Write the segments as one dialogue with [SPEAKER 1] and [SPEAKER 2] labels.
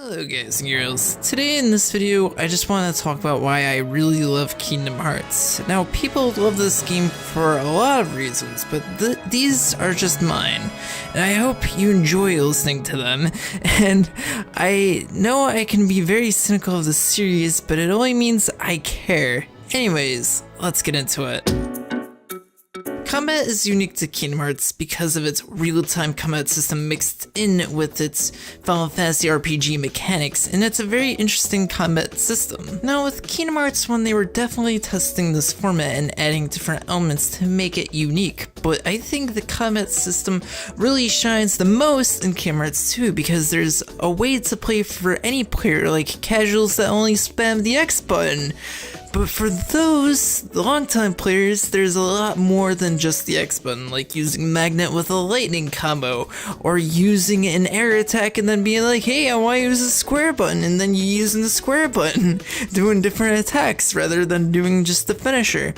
[SPEAKER 1] Hello guys and girls. Today in this video, I just want to talk about why I really love Kingdom Hearts. Now, people love this game for a lot of reasons, but these are just mine. And I hope you enjoy listening to them. And I know I can be very cynical of the series, but it only means I care. Anyways, let's get into it. Combat is unique to Kingdom Hearts because of its real-time combat system mixed in with its Final Fantasy RPG mechanics, and it's a very interesting combat system. Now with Kingdom Hearts 1, they were definitely testing this format and adding different elements to make it unique, but I think the combat system really shines the most in Kingdom Hearts 2 because there's a way to play for any player, like casuals that only spam the X button. But for those long-time players, there's a lot more than just the X button, like using Magnet with a lightning combo, or using an air attack and then being like, hey, I want to use the square button, and then you using the square button, doing different attacks rather than doing just the finisher.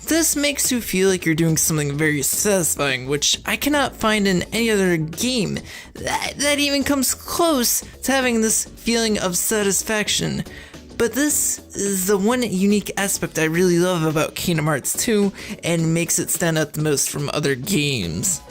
[SPEAKER 1] This makes you feel like you're doing something very satisfying, which I cannot find in any other game that even comes close to having this feeling of satisfaction. But this is the one unique aspect I really love about Kingdom Hearts 2 and makes it stand out the most from other games.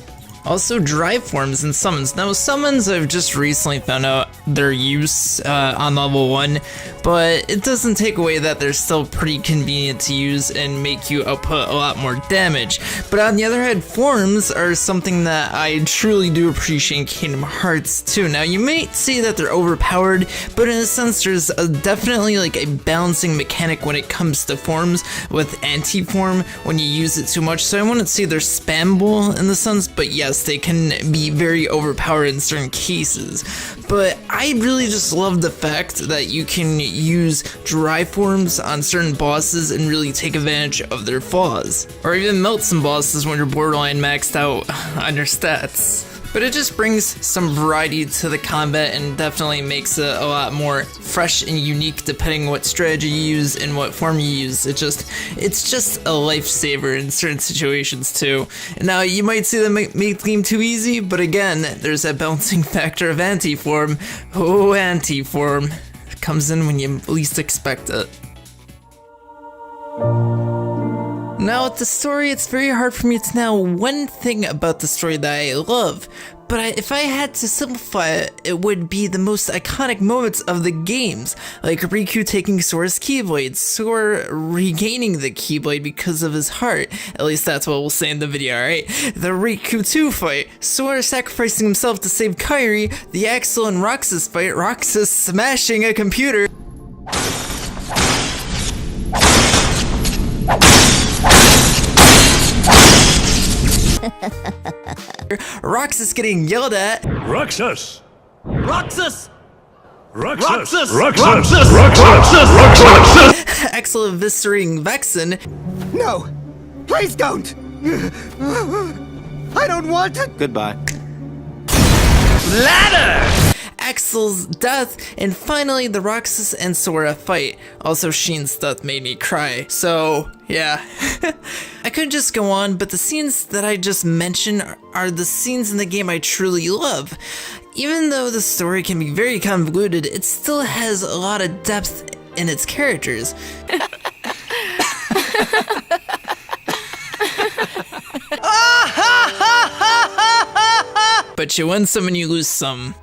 [SPEAKER 1] Also, drive forms and summons. Now, summons I've just recently found out their use on level 1, but it doesn't take away that they're still pretty convenient to use and make you output a lot more damage. But on the other hand, forms are something that I truly do appreciate in Kingdom Hearts 2. Now, you might say that they're overpowered, but in a sense, there's definitely like a balancing mechanic when it comes to forms with anti-form when you use it too much. So I wouldn't say they're spammable in the sense, but yes, they can be very overpowered in certain cases. But I really just love the fact that you can use dry forms on certain bosses and really take advantage of their flaws. Or even melt some bosses when you're borderline maxed out on your stats. But it just brings some variety to the combat and definitely makes it a lot more fresh and unique depending what strategy you use and what form you use. It's just a lifesaver in certain situations too. And now you might say that make the game too easy, but again, there's that balancing factor of anti-form. Oh, anti-form. It comes in when you least expect it. Now with the story, it's very hard for me to know one thing about the story that I love, but if I had to simplify it, it would be the most iconic moments of the games, like Riku taking Sora's Keyblade, Sora regaining the Keyblade because of his heart, at least that's what we'll say in the video, alright? The Riku 2 fight, Sora sacrificing himself to save Kairi, the Axel and Roxas fight, Roxas smashing a computer, Roxas getting yelled at.
[SPEAKER 2] Roxas!
[SPEAKER 3] Roxas!
[SPEAKER 2] Roxas!
[SPEAKER 3] Roxas! Roxas! Roxas!
[SPEAKER 1] Axel eviscerating Vexen.
[SPEAKER 4] No! Please don't! I don't want to!
[SPEAKER 3] Goodbye.
[SPEAKER 1] Ladder! Axel's death, and finally the Roxas and Sora fight. Also, Sheen's death made me cry, so yeah. I could just go on, but the scenes that I just mentioned are the scenes in the game I truly love. Even though the story can be very convoluted, it still has a lot of depth in its characters. But you win some and you lose some.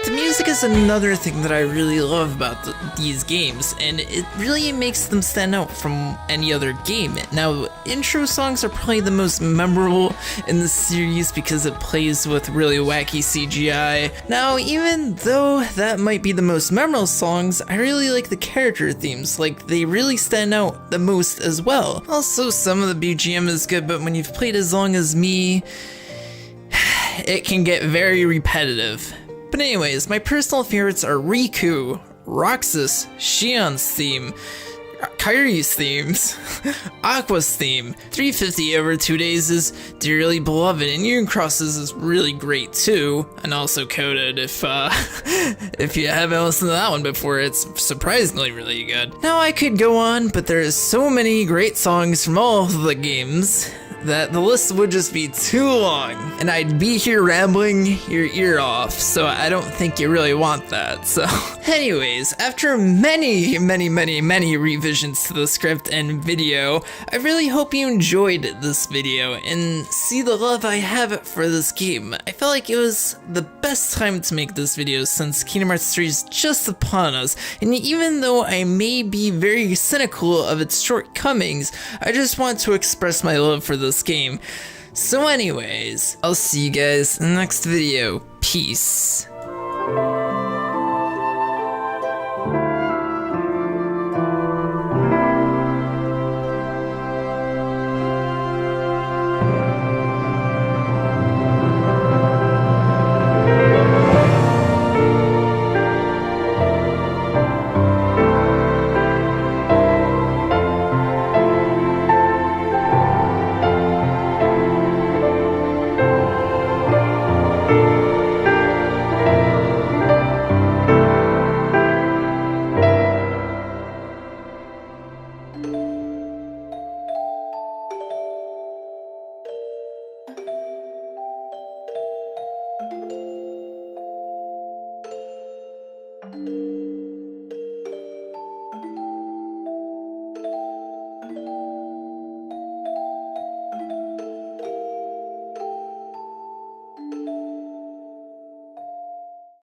[SPEAKER 1] The music is another thing that I really love about these games, and it really makes them stand out from any other game. Now, intro songs are probably the most memorable in the series because it plays with really wacky CGI. Now, even though that might be the most memorable songs, I really like the character themes, like they really stand out the most as well. Also, some of the BGM is good, but when you've played as long as me, it can get very repetitive. But anyways, my personal favorites are Riku, Roxas, Shion's theme, Kairi's themes, Aqua's theme, 350 over 2 days is Dearly Beloved, and Unicross's is really great too, and also Coded if you haven't listened to that one before, it's surprisingly really good. Now I could go on, but there is so many great songs from all of the games that the list would just be too long, and I'd be here rambling your ear off, so I don't think you really want that. So anyways, after many revisions to the script and video, I really hope you enjoyed this video and see the love I have for this game. I felt like it was the best time to make this video since Kingdom Hearts 3 is just upon us, and even though I may be very cynical of its shortcomings, I just want to express my love for this game. So anyways, I'll see you guys in the next video. Peace.